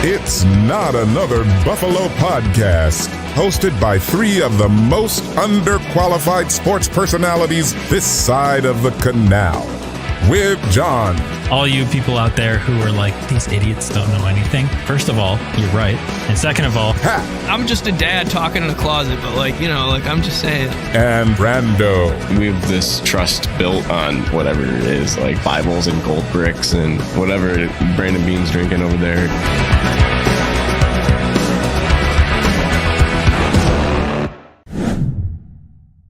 It's Not Another Buffalo Podcast, hosted by three of the most underqualified sports personalities this side of the canal. With John. All you people out there who are like, these idiots don't know anything. First of all, you're right. And second of all, Pat. I'm just a dad talking in a closet, but I'm just saying. And Brando. We have this trust built on whatever it is, like Bibles and gold bricks and whatever Brandon Bean's drinking over there.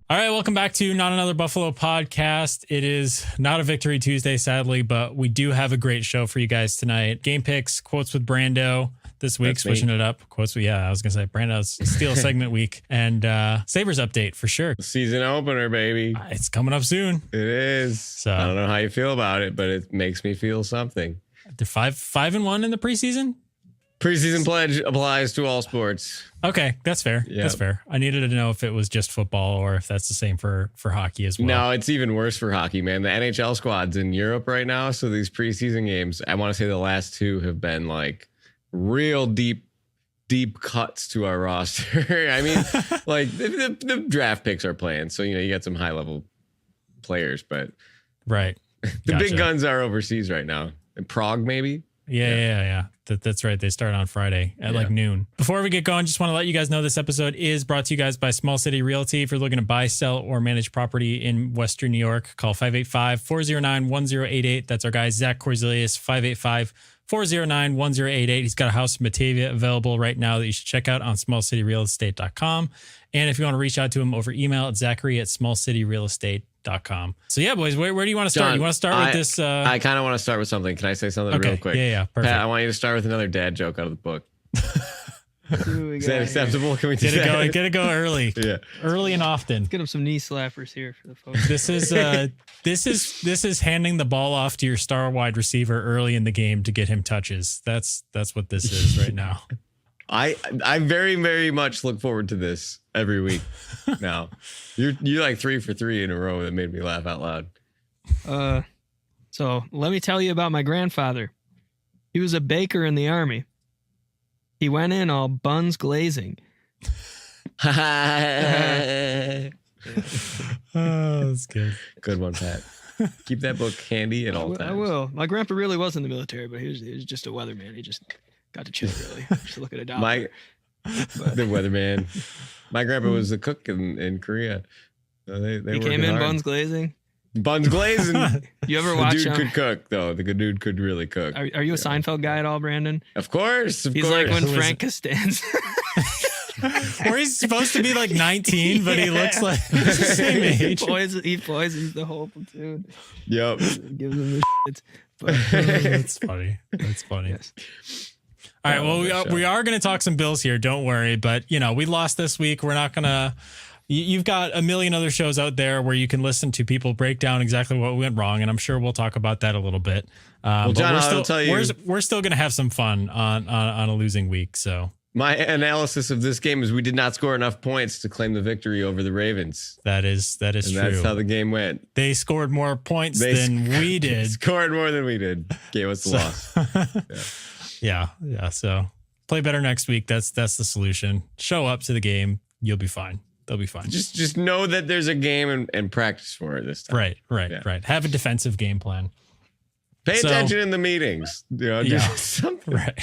all right, welcome back to Not Another Buffalo Podcast. It is not a Victory Tuesday, sadly, but we do have a great show for you guys tonight. Game picks, quotes with Brando this week, switching it up. Quotes, I was going to say Brando's Steel segment week, and Sabres update for sure. Season opener, baby. It's coming up soon. It is. So I don't know how you feel about it, but it makes me feel something. They're 5-1 in the preseason? Preseason pledge applies to all sports. Okay, that's fair. Yep. That's fair. I needed to know if it was just football or if that's the same for hockey as well. No, it's even worse for hockey, man. The NHL squad's in Europe right now, so these preseason games, I want to say the last two have been like real deep cuts to our roster. I mean, like the draft picks are playing, so you got some high level players, but right. The big guns are overseas right now. In Prague, maybe. Yeah. That's right. They start on Friday at like noon. Before we get going, just want to let you guys know this episode is brought to you guys by Small City Realty. If you're looking to buy, sell, or manage property in Western New York, call 585-409-1088. That's our guy, Zach Korzelius, 585-409-1088. He's got a house in Batavia available right now that you should check out on smallcityrealestate.com. And if you want to reach out to him over email, it's zachary@smallcityrealestate.com. So yeah, boys, where do you want to start? John, you want to start with this? I kind of want to start with something. Can I say something real quick? Yeah, perfect. Pat, I want you to start with another dad joke out of the book. Is that acceptable? Can we do that? Get it go early. Yeah. Early and often. Get him some knee slappers here for the folks. This is handing the ball off to your star wide receiver early in the game to get him touches. That's what this is right now. I very, very much look forward to this every week. Now, you're like 3 for 3 in a row that made me laugh out loud. So let me tell you about my grandfather. He was a baker in the army. He went in all buns glazing. Oh, that's good. Good one, Pat. Keep that book handy at all times. I will. My grandpa really was in the military, but he was just a weatherman. He just got to chill, really. Just look at a dollar. The weatherman. My grandpa was a cook in Korea. So they he came in hard. Buns glazing. Buns glazing. You ever watch him? The dude could cook, though. The good dude could really cook. Are you a Seinfeld guy at all, Brandon? Of course. He's like when Frank Costanza. Where he's supposed to be like 19, but he looks like he's the same age. He poisons the whole platoon. Yep. Gives him the shit. But, that's funny. That's funny. Yes. All right. Well, we are going to talk some Bills here. Don't worry. But, we lost this week. We're not going to. You've got a million other shows out there where you can listen to people break down exactly what went wrong. And I'm sure we'll talk about that a little bit. Well, John, I'll tell you. We're still going to have some fun on a losing week. So my analysis of this game is we did not score enough points to claim the victory over the Ravens. That is true. That's how the game went. They scored more points than we did. They scored more than we did. Gave us the loss. Yeah. So play better next week. That's the solution. Show up to the game. You'll be fine. They'll be fine. Just know that there's a game and practice for it this time. Right. Have a defensive game plan. Pay attention in the meetings. Just something. Right.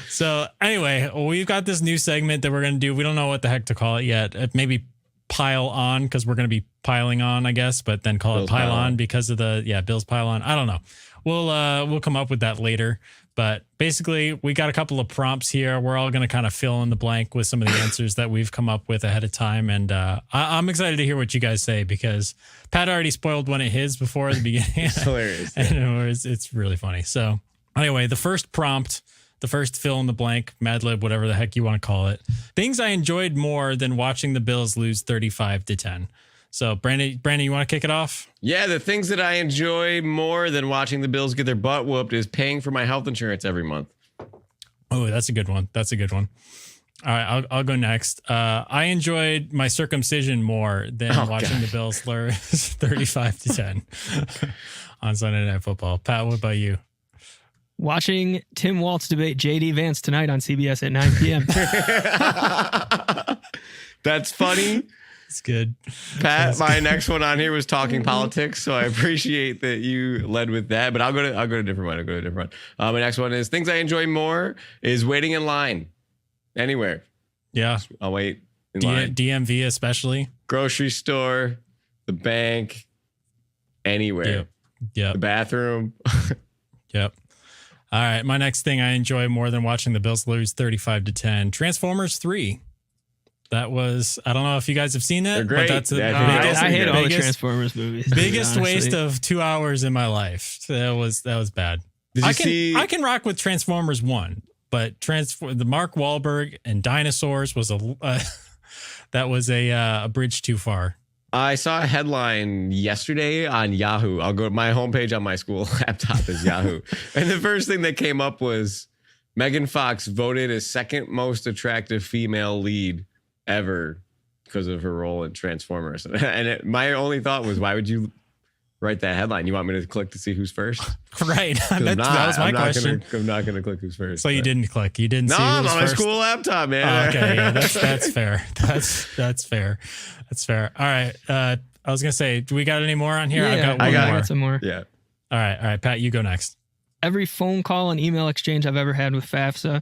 So anyway, we've got this new segment that we're going to do. We don't know what the heck to call it yet. Maybe pile on, because we're going to be piling on, I guess, but then call it pile on because of the Bills pile on. I don't know. We'll come up with that later. But basically, we got a couple of prompts here. We're all going to kind of fill in the blank with some of the answers that we've come up with ahead of time. And I'm excited to hear what you guys say, because Pat already spoiled one of his before the beginning. It's hilarious. And it's really funny. So anyway, the first prompt, the first fill in the blank, Mad Lib, whatever the heck you want to call it. Things I enjoyed more than watching the Bills lose 35-10. So, Brandon, you want to kick it off? Yeah, the things that I enjoy more than watching the Bills get their butt whooped is paying for my health insurance every month. Oh, that's a good one. All right, I'll go next. I enjoyed my circumcision more than watching the Bills lose 35-10 on Sunday Night Football. Pat, what about you? Watching Tim Waltz debate J.D. Vance tonight on CBS at 9 p.m. That's funny. It's good. Pat, my next one on here was talking politics, so I appreciate that you led with that. But I'll go to a different one. My next one is things I enjoy more is waiting in line anywhere. Yeah, I'll wait in line. DMV especially. Grocery store, the bank, anywhere. Yep. The bathroom. Yep. All right. My next thing I enjoy more than watching the Bills lose 35-10. Transformers 3. That was, I don't know if you guys have seen that. They're great. But that's I hate all the Transformers movies. Biggest waste of 2 hours in my life. That was bad. I can rock with Transformers 1, but the Mark Wahlberg and dinosaurs was that was a bridge too far. I saw a headline yesterday on Yahoo. I'll go to my homepage on my school laptop is Yahoo. And the first thing that came up was Megan Fox voted as second most attractive female lead ever because of her role in Transformers. And my only thought was, why would you write that headline? You want me to click to see who's first? Right. That was my question. I'm not going to click who's first. So you didn't click. You didn't see who was I'm on my first? school laptop, man. Oh, okay. Yeah, that's fair. That's fair. That's fair. All right. I was going to say, do we got any more on here? Yeah, I got some more. Yeah. All right. Pat, you go next. Every phone call and email exchange I've ever had with FAFSA.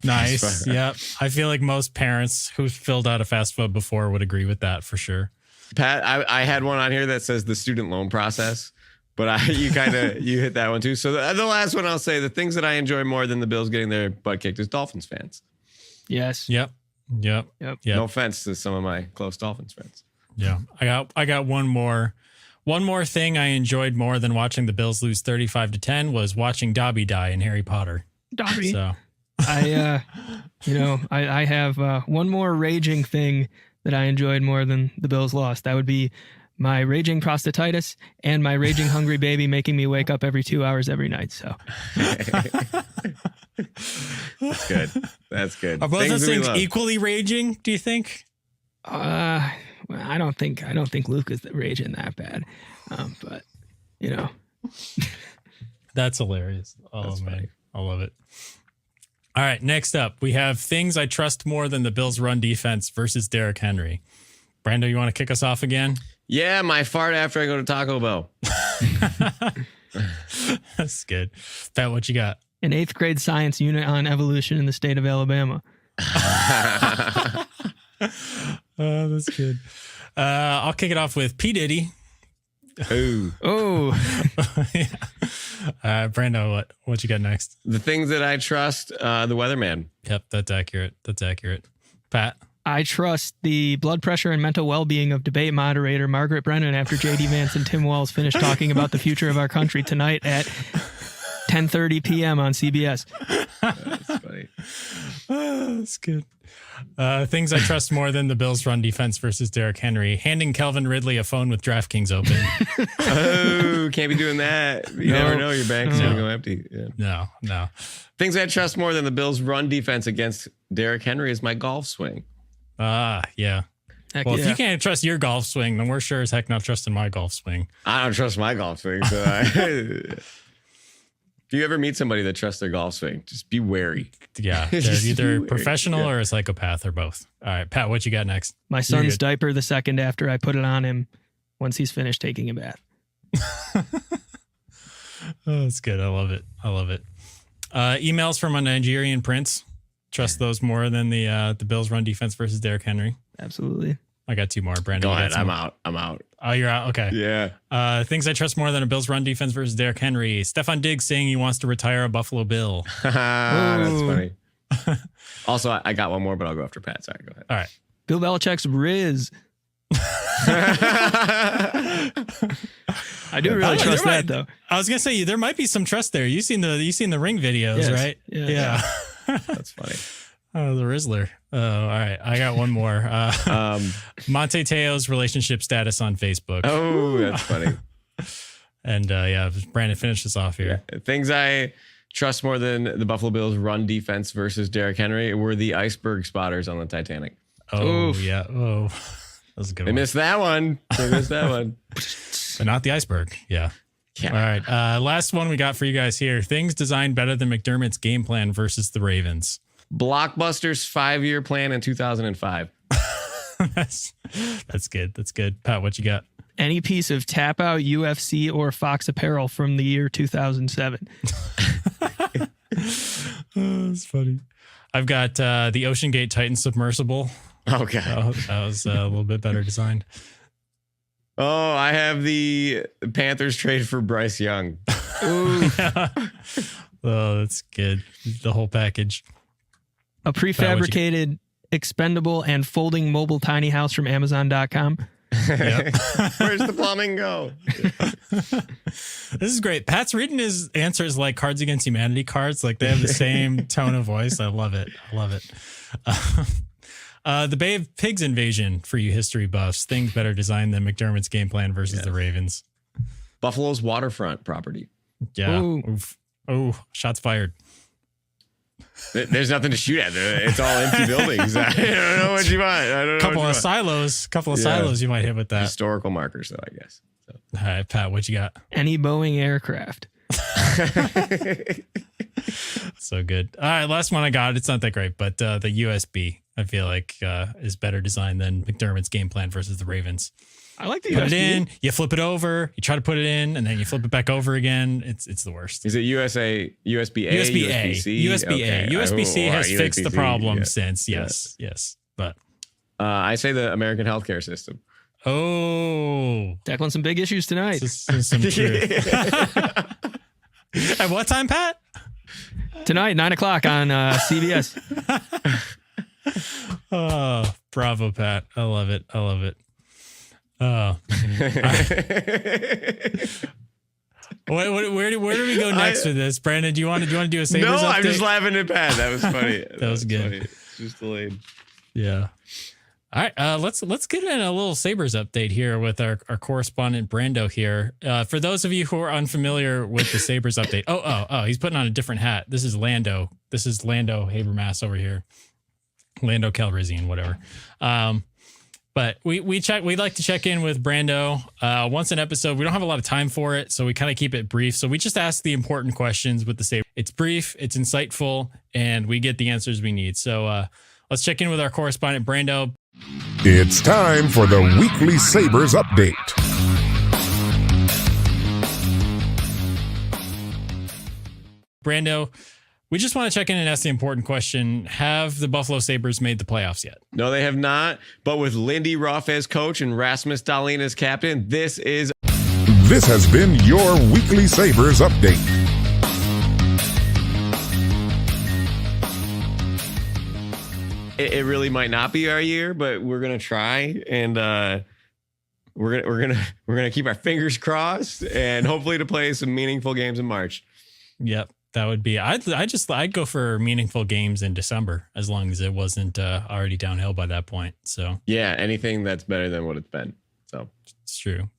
Nice. Yep. I feel like most parents who filled out a FAFSA before would agree with that for sure. Pat, I had one on here that says the student loan process, but you hit that one too. So the last one I'll say, the things that I enjoy more than the Bills getting their butt kicked is Dolphins fans. Yes. Yep. No offense to some of my close Dolphins friends. Yeah. I got one more thing I enjoyed more than watching the Bills lose 35-10 was watching Dobby die in Harry Potter. Dobby. So I have one more raging thing that I enjoyed more than the Bills lost. That would be my raging prostatitis and my raging hungry baby making me wake up every 2 hours every night. So That's good. Are both those things equally raging, do you think? Well, I don't think Luke is raging that bad. But that's hilarious. Oh, that's man. Funny. I love it. All right, next up, we have things I trust more than the Bills' run defense versus Derrick Henry. Brando, you want to kick us off again? Yeah, my fart after I go to Taco Bell. That's good. Pat, what you got? An 8th grade science unit on evolution in the state of Alabama. Oh, that's good. I'll kick it off with P. Diddy. Oh. Yeah. Brando, what you got next? The things that I trust, the weatherman. Yep, that's accurate. Pat? I trust the blood pressure and mental well-being of debate moderator Margaret Brennan after J.D. Vance and Tim Walz finish talking about the future of our country tonight at 10:30 p.m. on CBS. That's funny. That's good. Things I trust more than the Bills' run defense versus Derrick Henry. Handing Calvin Ridley a phone with DraftKings open. Oh, can't be doing that. You never know. Your bank's going to go empty. Yeah. No. Things I trust more than the Bills' run defense against Derrick Henry is my golf swing. Yeah. If you can't trust your golf swing, then we're sure as heck not trusting my golf swing. I don't trust my golf swing. So if you ever meet somebody that trusts their golf swing, just be wary. Yeah, they're either professional or a psychopath or both. All right, Pat, what you got next? My son's diaper the second after I put it on him once he's finished taking a bath. Oh, that's good. I love it. Emails from a Nigerian prince. Trust those more than the Bills' run defense versus Derrick Henry. Absolutely. I got two more. Brandon, go ahead. I'm out. Oh, you're out. Okay. Yeah. Things I trust more than a Bills' run defense versus Derrick Henry. Stephon Diggs saying he wants to retire a Buffalo Bill. That's funny. Also, I got one more, but I'll go after Pat. Sorry, go ahead. All right. Bill Belichick's Riz. I do really trust that, though. I was gonna say there might be some trust there. You seen the Ring videos, right? Yeah. That's funny. Oh, the Rizzler. Oh, all right. I got one more. Monte Teo's relationship status on Facebook. Oh, that's funny. And Brandon, finish this off here. Yeah. Things I trust more than the Buffalo Bills' run defense versus Derrick Henry were the iceberg spotters on the Titanic. Oh, oof. Yeah. Oh, that was a good one. They missed that one. But not the iceberg. Yeah. All right. Last one we got for you guys here. Things designed better than McDermott's game plan versus the Ravens. Blockbuster's 5-year plan in 2005. That's good. That's good. Pat, what you got? Any piece of Tap Out, UFC, or Fox apparel from the year 2007. That's funny. I've got the Ocean Gate Titan submersible. Okay. That was a little bit better designed. Oh, I have the Panthers trade for Bryce Young. Ooh. Oh, that's good. The whole package. A prefabricated, expendable, and folding mobile tiny house from Amazon.com. Yep. Where's the plumbing go? This is great. Pat's reading his answers like Cards Against Humanity cards. Like they have the same tone of voice. I love it. I love it. The Bay of Pigs invasion for you history buffs. Things better designed than McDermott's game plan versus the Ravens. Buffalo's waterfront property. Yeah. Ooh. Oof. Oh, shots fired. There's nothing to shoot at. It's all empty buildings. I don't know what you want. I don't know. Couple of silos you might hit with that. Historical markers, though, I guess. So. All right, Pat, what you got? Any Boeing aircraft. So good. All right, last one I got. It's not that great, but the USB, I feel like, is better designed than McDermott's game plan versus the Ravens. I like the Put USB. it in, you flip it over, you try to put it in, and then you flip it back over again. It's the worst. Is it USB-A, USB-C? USB-A. Okay. USB-C has USB-C, fixed the problem yeah. since. Yes. But I say the American healthcare system. Tackling some big issues tonight. this is some truth. At what time, Pat? Tonight, 9:00 on CBS. Oh, bravo, Pat. I love it. Oh. Where do we go next with this, Brandon? Do you want to do a Sabres update? No, I'm just laughing at Pat. That was funny. That was good. Funny. It's just delayed. Yeah. All right. Let's get in a little Sabres update here with our correspondent Brando here. For those of you who are unfamiliar with the Sabres update. Oh, he's putting on a different hat. This is Lando. This is Lando Habermas over here. Lando Calrissian, whatever. But we like to check in with Brando once an episode. We don't have a lot of time for it, so we kind of keep it brief. So we just ask the important questions with the Sabres. It's brief, it's insightful, and we get the answers we need. So let's check in with our correspondent Brando. It's time for the weekly Sabres update. Brando, we just want to check in and ask the important question. Have the Buffalo Sabres made the playoffs yet? No, they have not. But with Lindy Ruff as coach and Rasmus Dahlin as captain, this has been your weekly Sabres update. It really might not be our year, but we're gonna try, and we're gonna keep our fingers crossed, and hopefully to play some meaningful games in March. Yep, that would be. I'd go for meaningful games in December as long as it wasn't already downhill by that point. So yeah, anything that's better than what it's been. So it's true.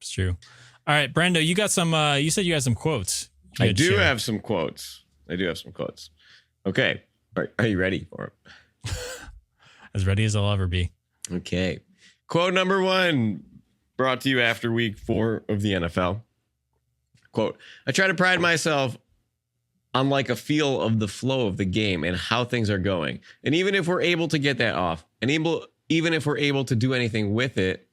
All right, Brando, you got some. You said you had some quotes. I do have some quotes. Okay, are you ready for it? As ready as I'll ever be. Okay. Quote number 1, brought to you after week 4 of the NFL. Quote, I try to pride myself on like a feel of the flow of the game and how things are going. And even if we're able to get that off, and even if we're able to do anything with it,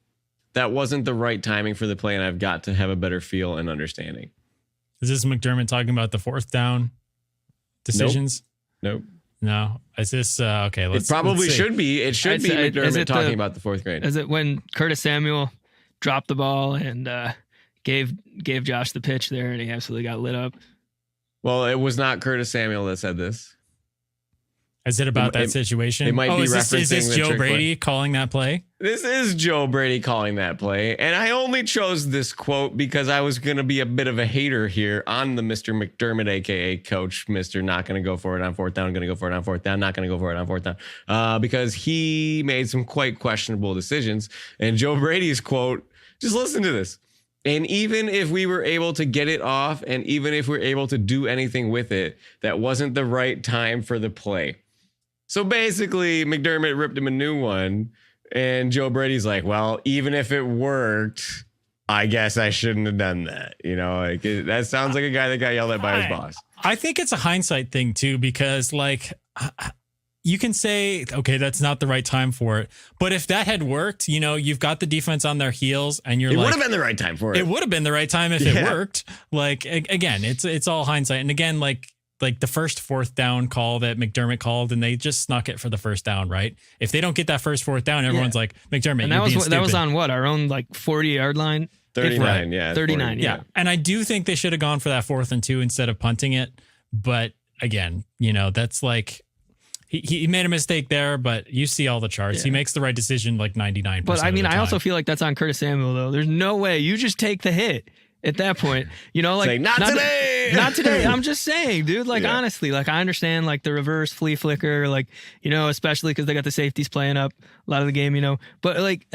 that wasn't the right timing for the play, and I've got to have a better feel and understanding. Is this McDermott talking about the 4th down decisions? Nope. No, is this okay? It probably should be. It should be McDermott talking about the 4th grade. Is it when Curtis Samuel dropped the ball and gave Josh the pitch there, and he absolutely got lit up? Well, it was not Curtis Samuel that said this. Is it about that situation? It might be referencing is this Joe Brady calling that play? This is Joe Brady calling that play. And I only chose this quote because I was going to be a bit of a hater here on the Mr. McDermott, a.k.a. coach, Mr. Not going to go for it on 4th down, going to go for it on 4th down, not going to go for it on 4th down. Because he made some quite questionable decisions. And Joe Brady's quote, just listen to this. And even if we were able to get it off, and even if we're able to do anything with it, that wasn't the right time for the play. So basically, McDermott ripped him a new one, and Joe Brady's like, well, even if it worked, I guess I shouldn't have done that. Like that sounds like a guy that got yelled at by his boss. I think it's a hindsight thing too, because like you can say, okay, that's not the right time for it. But if that had worked, you've got the defense on their heels and it would have been the right time for it. It would have been the right time if it worked. Like, again, it's all hindsight. And again, like the first fourth down call that McDermott called, and they just snuck it for the first down, right? If they don't get that first fourth down, everyone's like, McDermott, and that was on what? Our own like 40-yard line? 39, yeah. 39, 40, yeah. And I do think they should have gone for that 4th and 2 instead of punting it. But again, that's like he made a mistake there, but you see all the charts. Yeah. He makes the right decision like 99%. But I mean, of the time. I also feel like that's on Curtis Samuel, though. There's no way you just take the hit at that point. Like say, not today. Not today. I'm just saying, dude, like honestly, like I understand like the reverse flea flicker, like, especially because they got the safeties playing up a lot of the game, but like,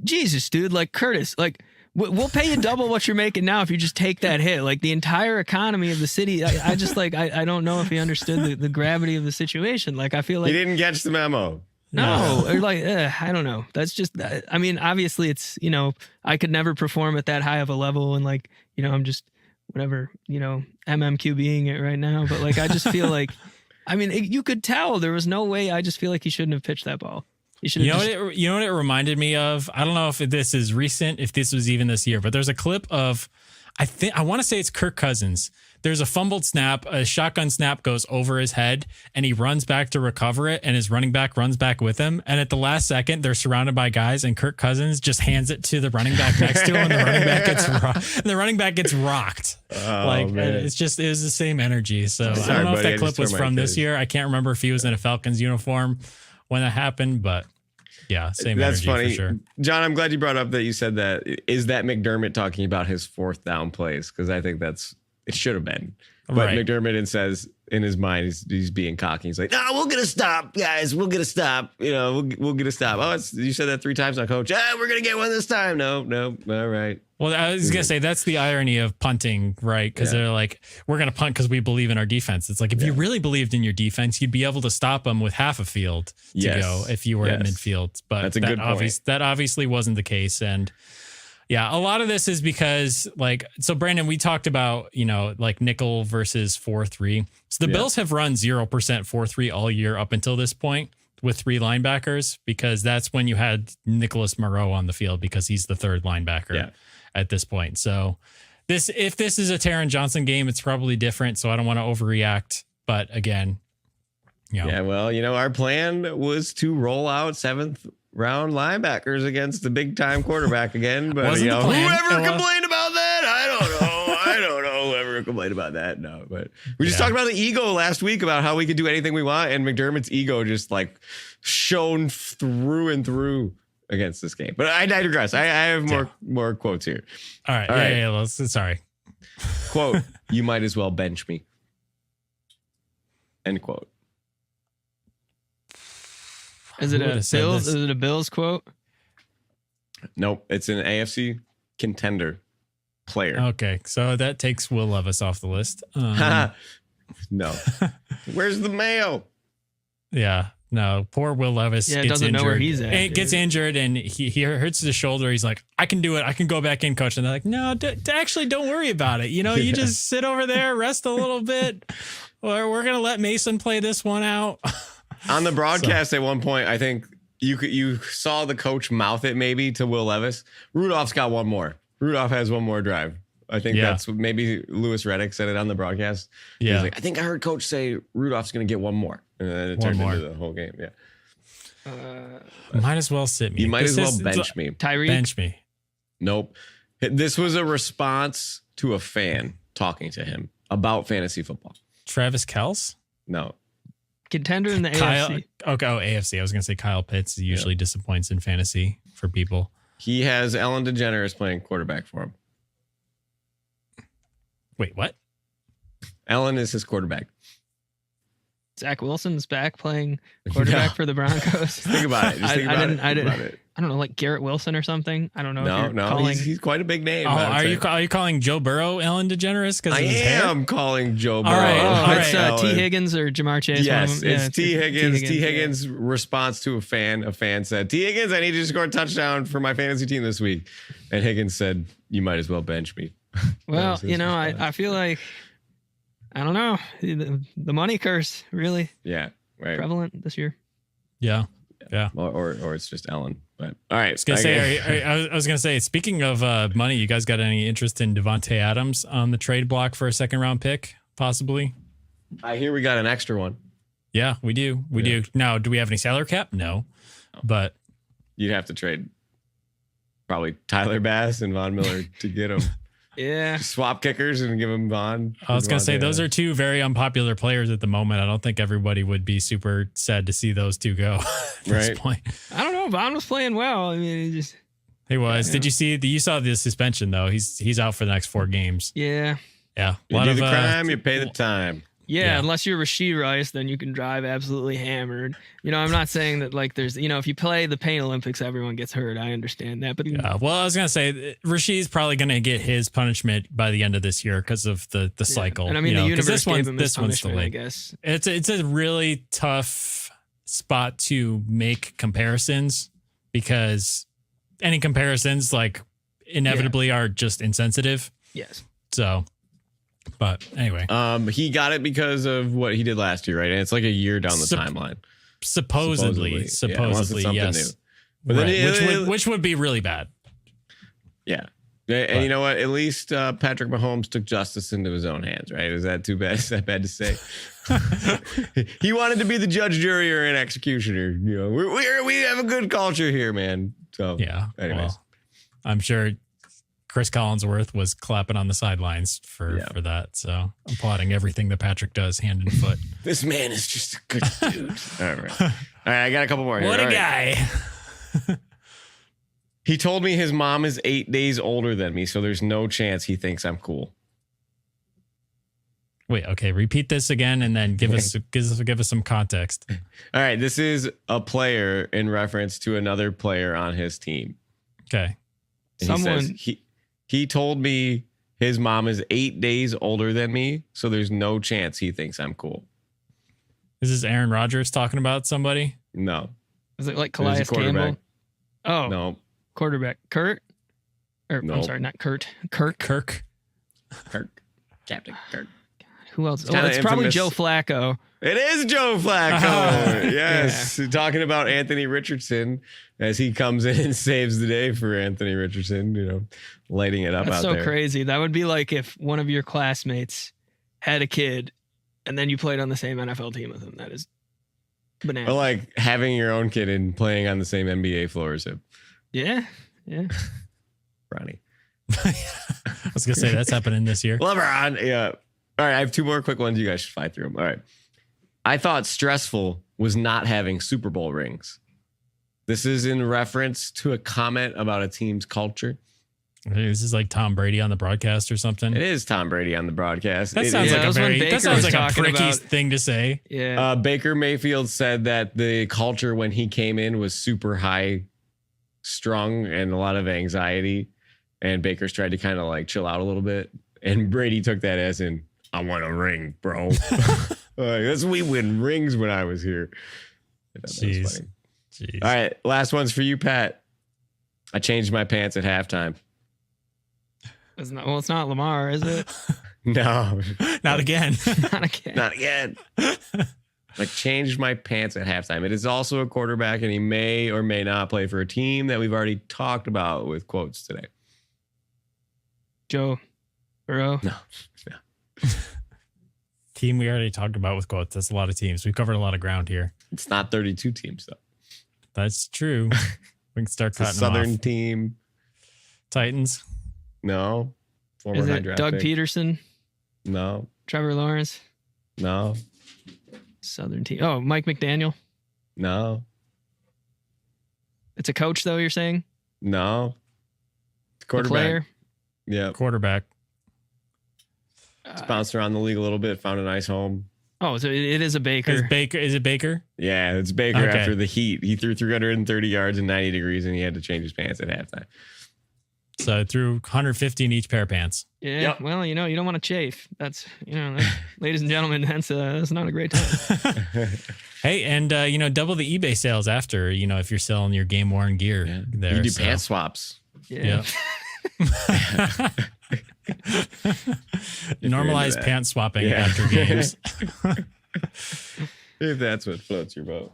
Jesus, dude, like Curtis, like, we'll pay you double what you're making now if you just take that hit. Like the entire economy of the city, I just like I don't know if he understood the gravity of the situation. Like I feel like he didn't catch the memo. No, or like I don't know. That's just. I mean, obviously, it's I could never perform at that high of a level, and like I'm just whatever MMQBing it right now. But like I just feel like, I mean, you could tell there was no way. I just feel like he shouldn't have pitched that ball. You know what it reminded me of? I don't know if this is recent, if this was even this year, but there's a clip of, I want to say it's Kirk Cousins. There's a fumbled snap, a shotgun snap goes over his head, and he runs back to recover it, and his running back runs back with him. And at the last second, they're surrounded by guys, and Kirk Cousins just hands it to the running back next to him, and the running back gets rocked. Oh, man. It was the same energy. So I don't know if that clip was from this year. I can't remember if he was in a Falcons uniform when that happened, but yeah, same That's energy funny. for sure. John, I'm glad you brought up that you said that. Is that McDermott talking about his 4th down plays? Because I think it should have been. But Right. McDermott says in his mind, he's being cocky. He's like, no, we'll get a stop, guys. We'll get a stop. We'll get a stop. Oh, you said that 3 times now, coach. We're going to get one this time. No. All right. Well, I was going to say, that's the irony of punting, right? Because they're like, we're going to punt because we believe in our defense. It's like, if you really believed in your defense, you'd be able to stop them with half a field to go if you were at midfield. But that's a good point. That obviously wasn't the case. And yeah, a lot of this is because so Brandon, we talked about, like nickel versus 4-3. So the Bills have run 0% 4-3 all year up until this point with 3 linebackers, because that's when you had Nicholas Moreau on the field, because he's the 3rd linebacker at this point. So if this is a Taron Johnson game, it's probably different. So I don't want to overreact. But again, Yeah, well, our plan was to roll out 7th round linebackers against the big time quarterback again. But whoever complained about that, I don't know whoever complained about that. No, but we just talked about the ego last week about how we could do anything we want, and McDermott's ego just like shone through and through against this game. But I digress. I have more quotes here. All right. Yeah. Sorry. Quote, you might as well bench me. End quote. Is it a Bills quote? Nope. It's an AFC contender player. Okay. So that takes Will Levis off the list. No. Where's the mayo? Yeah. No, poor Will Levis gets doesn't injured. know where he's at. Gets injured, and he hurts his shoulder. He's like, I can do it. I can go back in, coach. And they're like, no, actually, don't worry about it. You just sit over there, rest a little bit. Or we're going to let Mason play this one out. On the broadcast at one point, I think you saw the coach mouth it maybe to Will Levis. Rudolph's got one more. Rudolph has one more drive. I think that's maybe Louis Reddick said it on the broadcast. Yeah. He was like, I think I heard coach say Rudolph's going to get one more. And then it turned into the whole game. Yeah. Might as well sit me. You might as well bench me. Tyreek? Bench me. Nope. This was a response to a fan talking to him about fantasy football. Travis Kelce? No. Contender in the AFC. Okay, AFC. I was going to say Kyle Pitts usually disappoints in fantasy for people. He has Ellen DeGeneres playing quarterback for him. Wait, what? Ellen is his quarterback. Zach Wilson's back playing quarterback for the Broncos. Think about it. Just think about it. I don't know, like Garrett Wilson or something. I don't know. No, he's quite a big name. Oh, are you calling Joe Burrow Ellen DeGeneres? Because I am calling Joe Burrow. All right. It's T. Higgins or Jamar Chase. Yes, it's T. Higgins. T. yeah. Higgins' response to a fan. A fan said, "T. Higgins, I need you to score a touchdown for my fantasy team this week." And Higgins said, "You might as well bench me." Well, I feel like, I don't know, the money curse really prevalent this year. Yeah. Or it's just Ellen. But all right. I was gonna say, speaking of money, you guys got any interest in Devontae Adams on the trade block for a 2nd round pick, possibly? I hear we got an extra one. Yeah, we do. We do. Now, do we have any salary cap? No. But you'd have to trade probably Tyler Bass and Von Miller to get him. Yeah. Swap kickers and give him Von. I was going to say, those are 2 very unpopular players at the moment. I don't think everybody would be super sad to see those 2 go at this point. I don't know. Von was playing well. I mean, he was. Did you see you saw the suspension though? He's out for the next 4 games. Yeah. Yeah. You do the crime, you pay the time. Yeah, unless you're Rashee Rice, then you can drive absolutely hammered. I'm not saying that like there's, if you play the Pain Olympics, everyone gets hurt. I understand that, but well, I was gonna say Rashee's probably gonna get his punishment by the end of this year because of the cycle. And I mean, the universe gave him his this one's punishment, delayed. I guess. It's a really tough spot to make comparisons because any comparisons like inevitably are just insensitive. Yes. So. But anyway, he got it because of what he did last year, right? And it's like a year down the timeline. Supposedly, yes. But then which would be really bad. Yeah. And you know what? At least Patrick Mahomes took justice into his own hands, right? Is that too bad? Is that bad to say? He wanted to be the judge, jury, or an executioner. We have a good culture here, man. So yeah. Anyways, well, I'm sure Chris Collinsworth was clapping on the sidelines for that. So I'm applauding everything that Patrick does hand and foot. This man is just a good dude. All right. I got a couple more here. What a guy. He told me his mom is 8 days older than me, so there's no chance he thinks I'm cool. Wait, okay. Repeat this again and then give us some context. All right. This is a player in reference to another player on his team. Okay. And he told me his mom is 8 days older than me, so there's no chance he thinks I'm cool. Is this Aaron Rodgers talking about somebody? No. Is it like Calais Campbell? Oh. No. Quarterback. Kurt? I'm sorry, not Kurt. Kirk. Captain Kirk. Who else? It's probably Joe Flacco. It is Joe Flacco. Yes. Yeah. Talking about Anthony Richardson as he comes in and saves the day for Anthony Richardson, lighting it up. That's out so there. Crazy. That would be like if one of your classmates had a kid and then you played on the same NFL team with him. That is bananas. Or like having your own kid and playing on the same NBA floor as him. Yeah. Ronnie. I was going to say that's happening this year. LeBron. Yeah. All right. I have 2 more quick ones. You guys should fly through them. All right. I thought stressful was not having Super Bowl rings. This is in reference to a comment about a team's culture. This is like Tom Brady on the broadcast or something. It is Tom Brady on the broadcast. That sounds like a pricky thing to say. Yeah. Baker Mayfield said that the culture when he came in was super high strung and a lot of anxiety. And Baker's tried to kind of like chill out a little bit. And Brady took that as in, I want a ring, bro. We win rings when I was here. Jeez. All right. Last one's for you, Pat. I changed my pants at halftime. It's not Lamar, is it? No. Not again. Not again. I changed my pants at halftime. It is also a quarterback, and he may or may not play for a team that we've already talked about with quotes today. Joe Burrow? No. Team we already talked about with quotes. That's a lot of teams. We've covered a lot of ground here. It's not 32 teams, though. That's true. We can start cutting a Southern them off. team. Titans? No. Former is high it draft Doug pick. Peterson? No. Trevor Lawrence? No. Southern team. Oh, Mike McDaniel? No. It's a coach, though, you're saying? No. Quarterback. Player? Yeah. Quarterback. It's bounced around the league a little bit, found a nice home. Oh, so it is a Baker. Is it Baker? Yeah, it's Baker Okay. after the heat. He threw 330 yards in 90 degrees, and he had to change his pants at halftime. So it threw 150 in each pair of pants. Yeah. Yep. Well, you don't want to chafe. That's, ladies and gentlemen, that's not a great time. Hey, and double the eBay sales after, if you're selling your game worn gear there. You do so. pants swaps. Yeah. Normalize that. pants swapping Yeah. after games. If that's what floats your boat.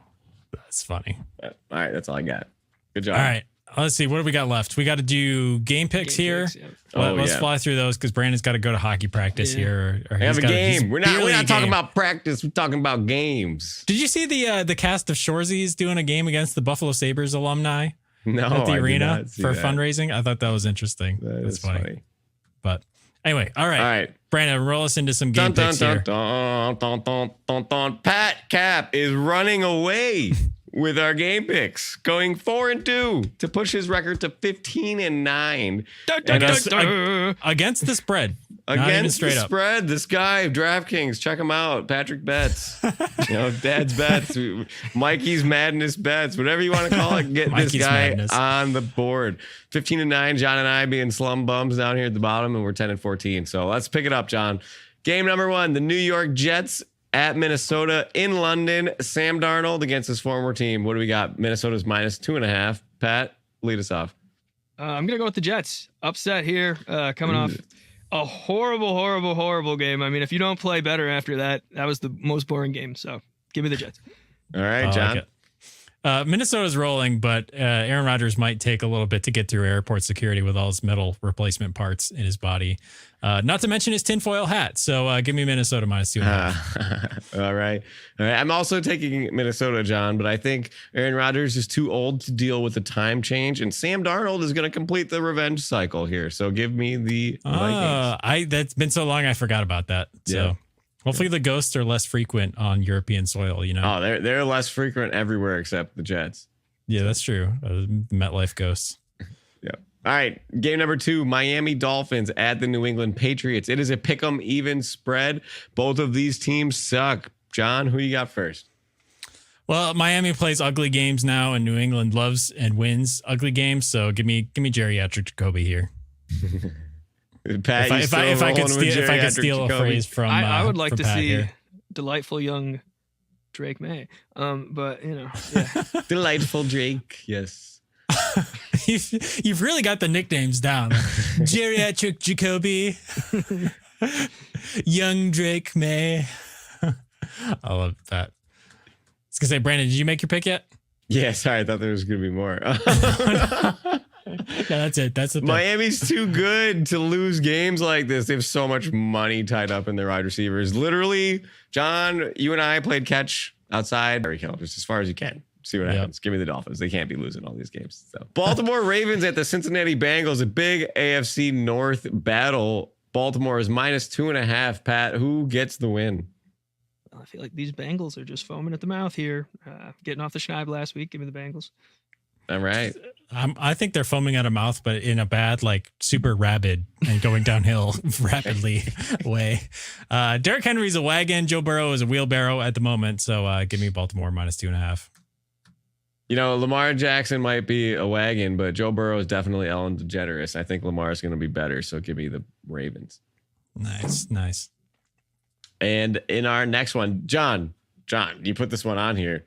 That's funny. All right, that's all I got. Good job. All right. Let's see. What do we got left? We got to do game picks here. Let's fly through those because Brandon's got to go to hockey practice here. Or We have a game. We're not talking game. about practice. We're talking about games. Did you see the cast of Shoresy's doing a game against the Buffalo Sabres alumni No, at the I did arena not see for that. fundraising? I thought that was interesting. That's is funny. But anyway, all right. All right. Brandon, roll us into some game Dun, picks dun, here. dun, dun, dun, dun, dun. Pat Cap is running away with our game picks, going 4-2 to push his record to 15-9. Against the spread. Not even Against the straight up. spread, this guy, DraftKings, check him out. Patrick Betts, Dad's Bets, Mikey's Madness Bets, whatever you want to call it. Get Mikey's this guy Madness. on the board. 15-9. John and I being slum bums down here at the bottom, and we're 10-14. So let's pick it up, John. Game number 1: the New York Jets at Minnesota in London. Sam Darnold against his former team. What do we got? Minnesota's -2.5. Pat, lead us off. I'm going to go with the Jets. Upset here, coming off a horrible game. I mean, if you don't play better after that, that was the most boring game. So give me the Jets. All right, I John. like it. Minnesota's rolling, but Aaron Rodgers might take a little bit to get through airport security with all his metal replacement parts in his body. Not to mention his tinfoil hat. So give me Minnesota -2.5. All right. I'm also taking Minnesota, John, but I think Aaron Rodgers is too old to deal with the time change, and Sam Darnold is going to complete the revenge cycle here. So give me the Vikings. That's been so long I forgot about that. So Yeah. hopefully the ghosts are less frequent on European soil, Oh, they're less frequent everywhere except the Jets. Yeah, that's true. MetLife ghosts. Yeah. All right. Game number 2, Miami Dolphins at the New England Patriots. It is a pick'em even spread. Both of these teams suck. John, who you got first? Well, Miami plays ugly games now, and New England loves and wins ugly games. So give me geriatric Jacoby here. Pat, If I could steal a phrase from, I would like from to Pat see here. delightful young Drake May. But, yeah. Delightful Drake. Yes. You've really got the nicknames down. Geriatric Jacoby, Young Drake May. I love that. I was gonna say, Brandon, did you make your pick yet? Yeah, sorry, I thought there was gonna be more. No, that's it. That's the pick. Miami's too good to lose games like this. They have so much money tied up in their wide receivers. Literally, John, you and I played catch outside. Just as far as you can. See what happens. Give me the Dolphins. They can't be losing all these games. So, Baltimore Ravens at the Cincinnati Bengals, a big AFC North battle. Baltimore is -2.5. Pat, who gets the win? I feel like these Bengals are just foaming at the mouth here. Getting off the schneid last week. Give me the Bengals. All right. I think they're foaming at a mouth, but in a bad, like super rabid and going downhill rapidly way. Derrick Henry's a wagon. Joe Burrow is a wheelbarrow at the moment. So give me Baltimore -2.5. Lamar Jackson might be a wagon, but Joe Burrow is definitely Ellen DeGeneres. I think Lamar's going to be better, so give me the Ravens. Nice. And in our next one, John, you put this one on here.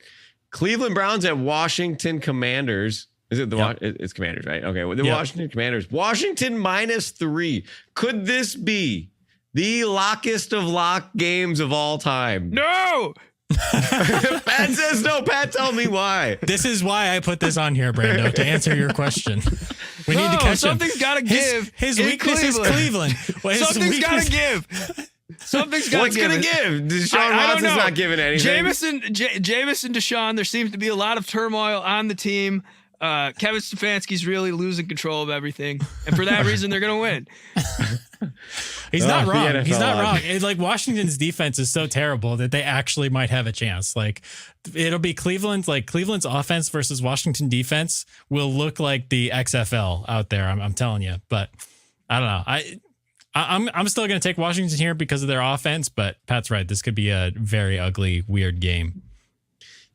Cleveland Browns at Washington Commanders. Is it it's Commanders, right? Okay, the Washington Commanders. Washington -3. Could this be the lockest of lock games of all time? No! Pat says no. Pat, tell me why. This is why I put this on here, Brando, to answer your question. We need to catch something's got to give. His weakness is Cleveland. Well, Something's got to give. Something's got What's to give. What's going to give? Deshaun Watson's not giving anything. Jameis and Deshaun, there seems to be a lot of turmoil on the team. Kevin Stefanski's really losing control of everything. And for that reason, they're going to win. He's not wrong. He's not wrong. It's like Washington's defense is so terrible that they actually might have a chance. Like it'll be Cleveland's offense versus Washington defense will look like the XFL out there. I'm telling you, but I don't know. I'm still going to take Washington here because of their offense, but Pat's right. This could be a very ugly, weird game.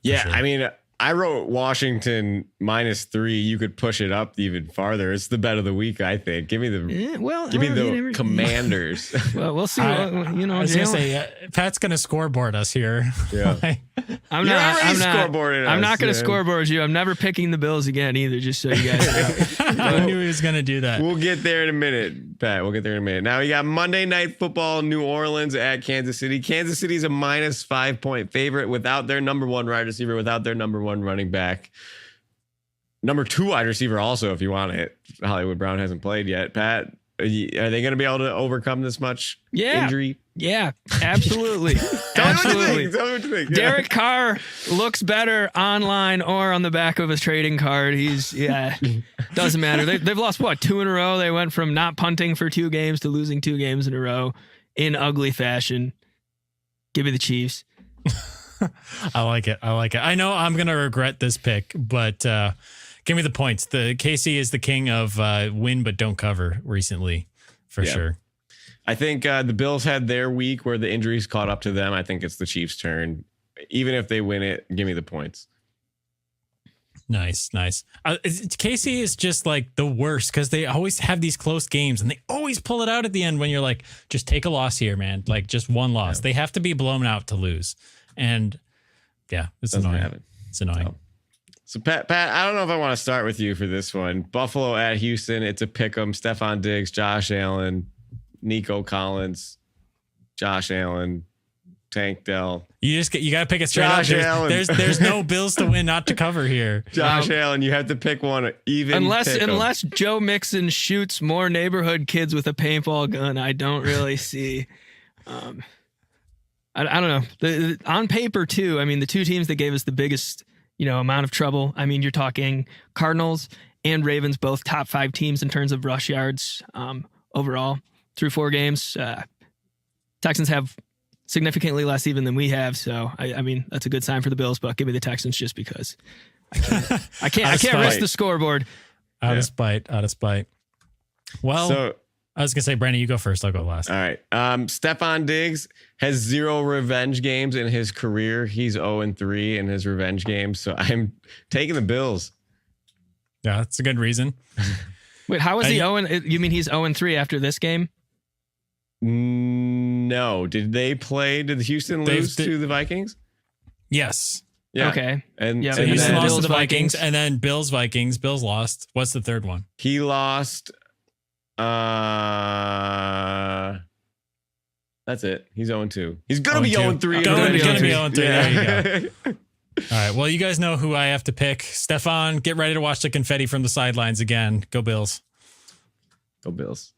Yeah, sure. I mean, I wrote Washington -3. You could push it up even farther. It's the bet of the week, I think. Give me the Commanders. Well, we'll see. I was going to say, Pat's going to scoreboard us here. Yeah. I'm not going to scoreboard you. I'm never picking the Bills again either, just so you guys know. I knew he was going to do that. We'll get there in a minute, Pat. We'll get there in a minute. Now we got Monday Night Football, New Orleans at Kansas City. Kansas City's a -5-point favorite without their number one wide receiver, without their number one running back. Number 2 wide receiver also, if you want it. Hollywood Brown hasn't played yet. Pat, are they going to be able to overcome this much injury? Yeah, absolutely. Absolutely. Tell me what you think. Derek Carr looks better online or on the back of his trading card. Doesn't matter. They've lost, 2 in a row? They went from not punting for 2 games to losing 2 games in a row in ugly fashion. Give me the Chiefs. I like it. I know I'm going to regret this pick, but give me the points. The KC is the king of win but don't cover recently, for sure. I think the Bills had their week where the injuries caught up to them. I think it's the Chiefs' turn. Even if they win it, give me the points. Nice. KC is just like the worst because they always have these close games and they always pull it out at the end when you're like, just take a loss here, man. Like just one loss. Yeah. They have to be blown out to lose. And it's annoying. Happen. It's annoying. So Pat, I don't know if I want to start with you for this one. Buffalo at Houston. It's a pick 'em. Stephon Diggs, Josh Allen, Nico Collins, Josh Allen, Tank Dell. You got to pick it straight up. There's no Bills to win, not to cover here. Josh Allen, you have to pick one. Unless Joe Mixon shoots more neighborhood kids with a paintball gun, I don't really see. I don't know. On paper too. I mean, the 2 teams that gave us the biggest, amount of trouble. I mean, you're talking Cardinals and Ravens, both top 5 teams in terms of rush yards overall through 4 games. Texans have significantly less even than we have. So I mean, that's a good sign for the Bills, but give me the Texans just because I can't risk the scoreboard. Out of spite. Well, I was going to say, Brandon, you go first. I'll go last. All right. Stephon Diggs has 0 revenge games in his career. He's 0-3 in his revenge games. So I'm taking the Bills. Yeah, that's a good reason. Wait, how was he 0? You mean he's 0-3 after this game? No. Did the Houston lose to the Vikings? Yes. Yeah. Okay. And so Houston lost to the Vikings and then Bills lost. What's the third one? He lost. That's it. He's 0-2. He's gonna be 0-3. Gonna be 0-3. There you go. All right. Well, you guys know who I have to pick. Stefan, get ready to watch the confetti from the sidelines again. Go Bills. Go Bills.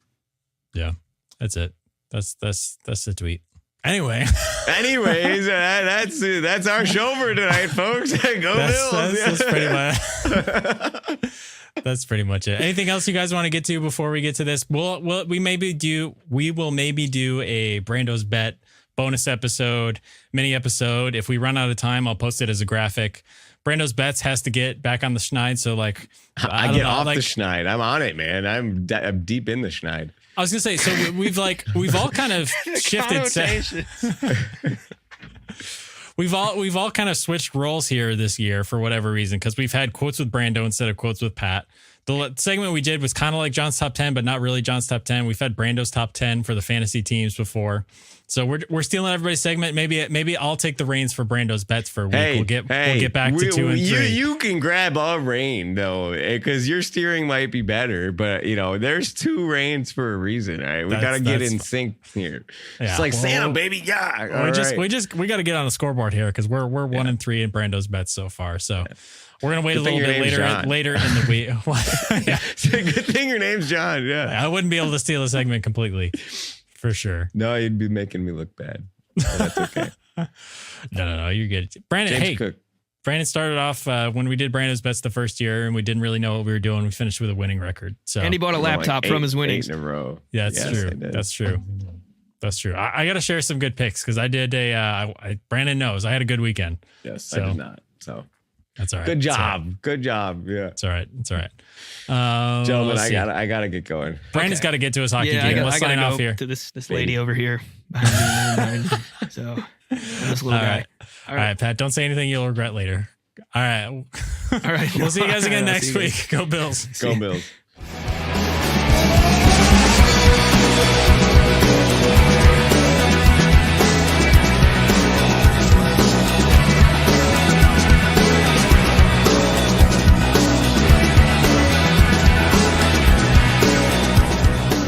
Yeah, that's it. That's the tweet. Anyways, that's our show for tonight, folks. Go Bills. That's pretty much. That's pretty much it. Anything else you guys want to get to before we get to this? We will maybe do a Brando's Bet bonus episode, mini episode. If we run out of time, I'll post it as a graphic. Brando's Bets has to get back on the schneid. So I get off the schneid. I'm on it, man. I'm deep in the schneid. I was gonna say, so we've all kind of shifted. We've all kind of switched roles here this year for whatever reason, because we've had quotes with Brando instead of quotes with Pat. The segment we did was kind of like John's top 10, but not really John's top 10. We've had Brando's top 10 for the fantasy teams before. So we're stealing everybody's segment. Maybe I'll take the reins for Brando's Bets for a week. We'll get back to 2 and 3. You can grab a rein though, because your steering might be better. But there's 2 reins for a reason. All right, we gotta get in sync here. Yeah, it's like Santa, baby. Yeah, we got to get on the scoreboard here because we're 1 and 3 in Brando's Bets so far. So. We're going to wait a little bit later in the week. Yeah. Good thing your name's John. Yeah. I wouldn't be able to steal a segment completely, for sure. No, you'd be making me look bad. So that's okay. No, you're good. Brandon, Brandon started off when we did Brando's Bets the first year and we didn't really know what we were doing. We finished with a winning record. So. And he bought a laptop from his winnings. 8 in a row. Yeah, that's true. That's true. I got to share some good picks because I did Brandon knows I had a good weekend. Yes, so. I did not. So. That's all right. Good job. Good job. Yeah. It's all right. It's all right. Gentlemen, I gotta get going. Brandon's got to get to his hockey Yeah, game. I Let's sign gotta off go here. to this lady over here behind me. So this little All guy. right. All right, Pat. Don't say anything you'll regret later. All right. All right. We'll see you guys again All right, next week. Go Bills. Go Bills.